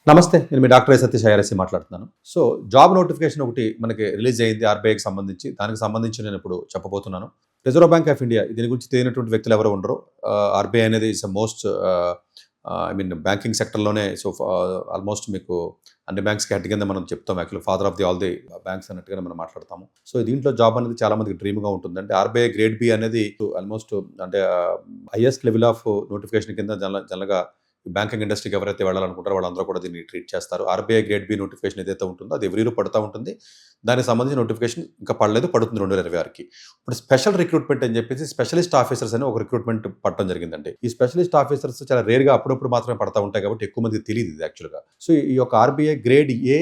నమస్తే. నేను మీ doctor Satish IRSC మాట్లాడుతున్నాను. సో, జాబ్ నోటిఫికేషన్ ఒకటి మనకి రిలీజ్ అయింది ఆర్‌బీఐకి సంబంధించి. దానికి సంబంధించి నేను ఇప్పుడు చెప్పబోతున్నాను. రిజర్వ్ బ్యాంక్ ఆఫ్ ఇండియా దీని గురించి తెలియనటువంటి వ్యక్తులు ఎవరు ఉండరు. ఆర్‌బీఐ అనేది is most I mean banking సెక్టర్‌లోనే ఆల్మోస్ట్ మీకు అన్ని బ్యాంక్స్‌కి హెడ్ కింద మనం చెప్తాం. Actually father of the all the banks అన్నట్టుగానే మనం మాట్లాడతాము. సో, దీంట్లో జాబ్ అనేది చాలా మందికి డ్రీమ్‌గా ఉంటుంది. అంటే ఆర్‌బీఐ గ్రేడ్ బి అనేది ఆల్మోస్ట్ అంటే హైయెస్ట్ లెవెల్ ఆఫ్ నోటిఫికేషన్ కింద జనరల్‌గా బ్యాంకింగ్ ఇండస్ట్రీకి ఎవరైతే వెళ్ళాలనుకుంటారో వాళ్ళందరూ కూడా దీన్ని ట్రీట్ చేస్తారు. ఆర్‌బీఐ గ్రేడ్ బి నోటిఫికేషన్ ఏదైతే ఉంటుందో అది ఎవ్రీ ఇయర్ పడుతూ ఉంటుంది. దానికి సంబంధించిన నోటిఫికేషన్ ఇంకా పడలేదు, పడుతుంది 2026కి. ఇప్పుడు స్పెషల్ రిక్రూట్మెంట్ అని చెప్పేసి స్పెషలిస్ట్ ఆఫీసర్స్ అని ఒక రిక్రూట్మెంట్ పడటం జరిగిందండి. ఈ స్పెషలిస్ట్ ఆఫీసర్స్ చాలా రేర్‌గా అప్పుడప్పుడు మాత్రమే పడతా ఉంటాయి కాబట్టి ఎక్కువ మందికి తెలియదు ఇది యాక్చువల్‌గా. సో, ఈ యొక్క RBI grade A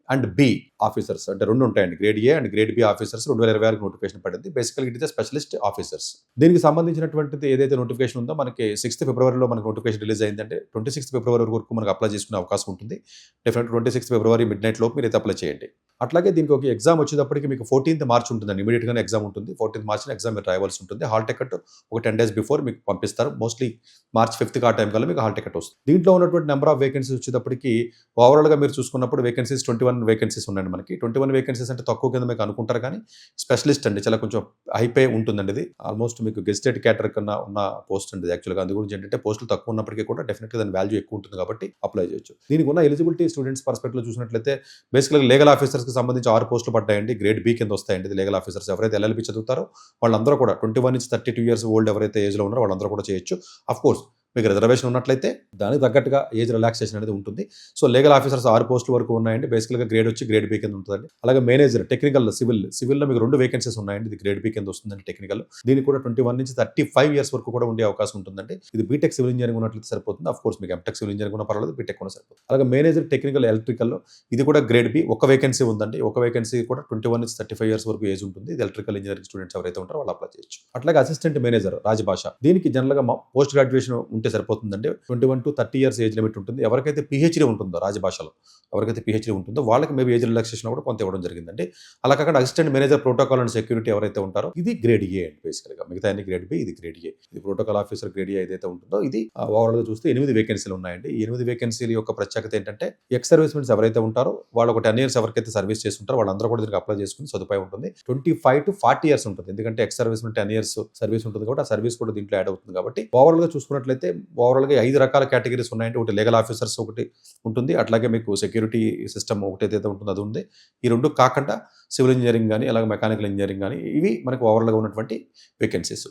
and B officers అంటే 2 ఉంటాయండి. Grade A and grade B officers 2026 notification పడింది. బేసికల్‌గా ఇట్ ఇస్ స్పెషలిస్ట్ ఆఫీసర్స్. దీనికి సంబంధించినటువంటిది ఏదైతే నోటిఫికేషన్ ఉందో మనకి 6థ్ ఫిబ్రవరిలో మనకి నోటిఫికేషన్ రిలీజ్ అయిందంటే 26థ్ ఫిబ్రవరి వరకు మనకు అప్లై చేసుకునే అవకాశం ఉంటుంది. డెఫినెట్‌గా 26థ్ ఫిబ్రవరి మిడ్‌నైట్ లోపు మీరైతే అప్లై చేయండి. అట్లాగే దీనికి ఒక ఎగ్జామ్ వచ్చేటప్పటికి మీకు 14థ్ మార్చ్ ఉంటుందండి. ఇమీడియట్‌గానే ఎగ్జామ్ ఉంటుంది. 14థ్ మార్చ్‌న ఎగ్జామ్ మీరు రాయవలసి ఉంటుంది. హాల్ టికెట్ ఒక 10 డేస్ బిఫోర్ మీకు పంపిస్తారు. మోస్ట్‌లీ మార్చ్ 5థ్‌కి ఆ టైం కల్లా మీకు హాల్ టికెట్ వస్తుంది. దీంట్లో ఉన్నటువంటి నెంబర్ ఆఫ్ వేకెన్సీస్ వచ్చేటప్పటికి ఓవరాల్‌గా మీరు చూసుకున్నప్పుడు వేకెన్సీస్ 21 వేకెన్సీస్ ఉన్నాయండి మనకి. 21 వేకెన్సీస్ అంటే తక్కువ కింద మీకు అనుకుంటారు కానీ స్పెషలిస్ట్ అండి. చాలా కొంచెం హై పే ఉంటుందండి ఇది. ఆల్మోస్ట్ మీకు గెజిటెడ్ క్యాడర్ కన్నా ఉన్న పోస్ట్ అండి యాక్చువల్‌గా. అందు గురించి ఏంటంటే పోస్టులు తక్కువ ఉన్నప్పటికీ కూడా డెఫినెట్‌గా దాని వాల్యూ ఎక్కువ ఉంటుంది కాబట్టి అప్లై చేయొచ్చు. దీనికి ఉన్న ఎలిజిబిలిటీ స్టూడెంట్స్ పర్స్పెక్టివ్‌లో చూసినట్లయితే బేసికల్‌గా లీగల్ ఆఫీసర్స్‌కి సంబంధించి 6 పోస్టులు పడ్డాయండి. గ్రేడ్ బి కింద వస్తాయండి. ఇది లీగల్ ఆఫీసర్స్ ఎవరైతే ఎల్ఎల్బి చదువుతారో వాళ్ళందరూ కూడా 21-32 ఇయర్స్ ఓల్డ్ ఎవరైతే ఏజ్‌లో ఉన్నారో వాళ్ళందరూ కూడా చేయొచ్చు. ఆఫ్‌కోర్స్ మీకు రిజర్వేషన్ ఉన్నట్లయితే దానికి తగ్గట్టుగా ఏజ్ రిలాక్సేషన్ అనేది ఉంటుంది. సో, లీగల్ ఆఫీసర్స్ 6 పోస్టుల వరకు ఉన్నాయండి. బేసికల్‌గా గ్రేడ్ వచ్చి గ్రేడ్ బి కింద ఉంటుందండి. అలాగే మేనేజర్ టెక్నికల్ సివిల్‌లో మీకు 2 వేకెన్సీస్ ఉన్నాయండి. ఇది గ్రేడ్ బి కింద వస్తుందండి టెక్నికల్. దీనికి కూడా 21-35 ఇయర్స్ వరకు కూడా ఉండే అవకాశం ఉంటుందండి. ఇది బీటెక్ సివిల్ ఇంజినీరింగ్ ఉన్నట్లయితే సరిపోతుంది. ఆఫ్‌కోర్స్ మీకు ఎంటెక్ సివిల్ ఇంజినీరింగ్ ఉన్నా పర్వాలేదు, బీటెక్ ఉన్నా సరిపోతుంది. అలాగే మేనేజర్ టెక్నికల్ ఎలక్ట్రికల్‌లో ఇది కూడా గ్రేడ్ బి ఒక వేకెన్సీ ఉందండి. ఒక వేకెన్సీ కూడా 21-35 ఇయర్స్ వరకు ఏజ్ ఉంటుంది. ఇది ఎలక్ట్రికల్ ఇంజినీరింగ్ స్టూడెంట్స్ ఎవరైతే ఉంటారో వాళ్ళు అప్లై చేయొచ్చు. అట్లాగే అసిస్టెంట్ మేనేజర్ రాజభాష దీనికి జనరల్‌గా పోస్ట్ గ్రాడ్యుయేషన్ ఉంటే సరిపోతుందండి. 21-30 ఇయర్స్ ఏజ్ లిమిట్ ఉంటుంది. ఎవరికైతే పీహెచ్డీ ఉంటుందో రాజభాషలో ఎవరికైతే పీహెచ్డీ ఉంటుందో వాళ్ళకి మేబీ ఏజ్ రిలాక్సేషన్ కూడా కొంత ఇవ్వడం జరిగిందండి. అలా కాకుండా assistant manager protocol and security ఎవరైతే ఉంటారో ఇది గ్రేడ్ ఏ అండి బేసికల్‌గా. మిగతా అన్ని గ్రేడ్ బి, ఇది గ్రేడ్ ఏ. ఇది ప్రోటోకాల్ ఆఫీసర్ గ్రేడ్ ఏ ఏదైతే ఉంటుందో ఇది ఓవరాల్‌గా చూస్తే 8 వేకెన్సీలు ఉన్నాయండి. ఈ 8 వేకెన్సీల యొక్క ప్రత్యేకత ఏంటంటే ఎక్స్ సర్వీస్‌మెన్స్ ఎవరైతే ఉంటారో వాళ్ళు ఒక 10 ఇయర్స్ ఎవరికైతే సర్వీస్ చేస్తుంటారో వాళ్ళందరూ కూడా దీనికి అప్లై చేసుకుని సదుపాయం ఉంటుంది. 25-40 ఇయర్స్ ఉంటుంది. ఎందుకంటే ఎక్స్ సర్వీస్‌మెన్ 10 ఇయర్స్ సర్వీస్ ఉంటుంది కాబట్టి ఆ సర్వీస్ కూడా దీంట్లో యాడ్ అవుతుంది కాబట్టి ఓవరాల్‌గా చూసుకున్నట్లయితే ఓవరాల్‌గా 5 రకాల కేటగిరీస్ ఉన్నాయండి. ఒకటి లీగల్ ఆఫీసర్స్ ఒకటి ఉంటుంది. అట్లాగే మీకు సెక్యూరిటీ సిస్టమ్ ఒకటి ఏదైతే ఉంటుందో అది ఉంది. ఈ 2 కాకుండా సివిల్ ఇంజినీరింగ్ గానీ, అలాగే మెకానికల్ ఇంజినీరింగ్ గానీ ఇవి మనకు ఓవరాల్‌గా ఉన్నటువంటి వేకెన్సీస్.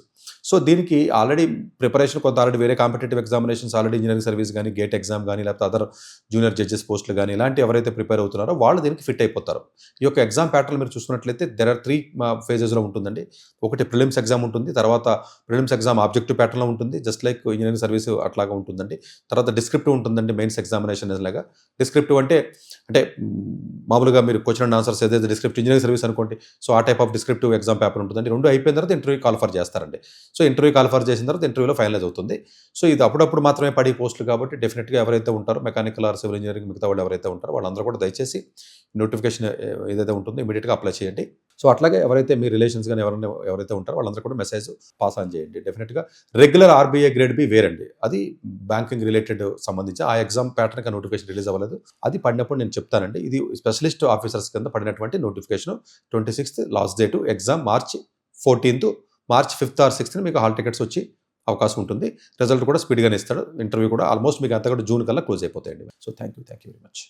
సో, దీనికి ఆల్రెడీ ప్రిపరేషన్ కొంత ఆల్రెడీ వేరే competitive examinations already engineering service గానీ, గేట్ ఎగ్జామ్ గానీ, లేకపోతే అదర్ జూనియర్ జడ్జెస్ పోస్టులు గానీ ఇలాంటి ఎవరైతే ప్రిపేర్ అవుతున్నారో వాళ్ళు దీనికి ఫిట్ అయిపోతారు. ఈ యొక్క ఎగ్జామ్ ప్యాటర్న్ మీరు చూసుకున్నట్లయితే దేర్ ఆర్ 3 ఫేజెస్‌లో ఉంటుందండి. ఒకటి ప్రిలిమ్స్ ఎగ్జామ్ ఉంటుంది. తర్వాత ప్రిలిమ్స్ ఎగ్జామ్ ఆబ్జెక్టివ్ ప్యాటర్న్‌లో ఉంటుంది. జస్ట్ లైక్ ఇంజినీరింగ్ సర్వీస్ అట్లాగా ఉంటుందండి. తర్వాత డిస్క్రిప్టివ్ ఉంటుందండి మెయిన్స్ ఎగ్జామినేషన్ లాగా. డిస్క్రిప్టివ్ అంటే మామూలుగా మీరు క్వెషన్ అండ్ ఆన్సర్స్ ఏదైతే డిస్క్రిప్టివ్ ఇంజినీరింగ్ సర్వీస్ అనుకోండి. సో, ఆ type of descriptive exam paper ఉంటుందండి. 2 అయిపోయిన తర్వాత ఇంటర్వ్యూ కాలిఫర్ చేస్తారండి. సో, ఇంటర్వ్యూ కాలిఫర్ చేసిన తర్వాత ఇంటర్వ్యూలో ఫైనలైజ్ అవుతుంది. సో, ఇది అప్పుడప్పుడు మాత్రమే పడే పోస్టులు కాబట్టి డెఫినిట్‌గా ఎవరైతే ఉంటారో మెకానికల్ ఆర్ సివిల్ ఇంజినీరింగ్ మిగతా వాళ్ళు ఎవరైతే ఉంటారో వాళ్ళందరూ కూడా దయచేసి నోటిఫికేషన్ ఏదైతే ఉంటుందో ఇమ్మీడియేట్‌గా అప్లై చేయండి. సో, అట్లాగే ఎవరైతే మీ రిలేషన్స్ గానీ ఎవరైతే ఉంటారో వాళ్ళందరూ కూడా మెసేజ్ పాస్ ఆన్ చేయండి. డెఫినిట్‌గా రెగ్యులర్ ఆర్‌బీఐ గ్రేడ్ బి వేరండి. అది బ్యాంకింగ్ రిలేటెడ్ సంబంధించి ఆ ఎగ్జామ్ ప్యాటర్న్‌కి నోటిఫికేషన్ రిలీజ్ అవ్వలేదు. అది పడినప్పుడు నేను చెప్తానండి. ఇది స్పెషలిస్ట్ ఆఫీసర్స్ కింద పడినటువంటి నోటిఫికేషన్ 26థ్ లాస్ట్ డేట్ ఎగ్జామ్ మార్చ్ 14థ్ మార్చ్ 5థ్ ఆర్ 6థ్ మీకు హాల్ టికెట్స్ వచ్చి అవకాశం ఉంటుంది. రిజల్ట్ కూడా స్పీడ్‌గానే ఇస్తాడు. ఇంటర్వ్యూ కూడా ఆల్మోస్ట్ మీకు అంతా కూడా జూన్ కల్లా క్లోజ్ అయిపోతాయండి. So, thank you very much.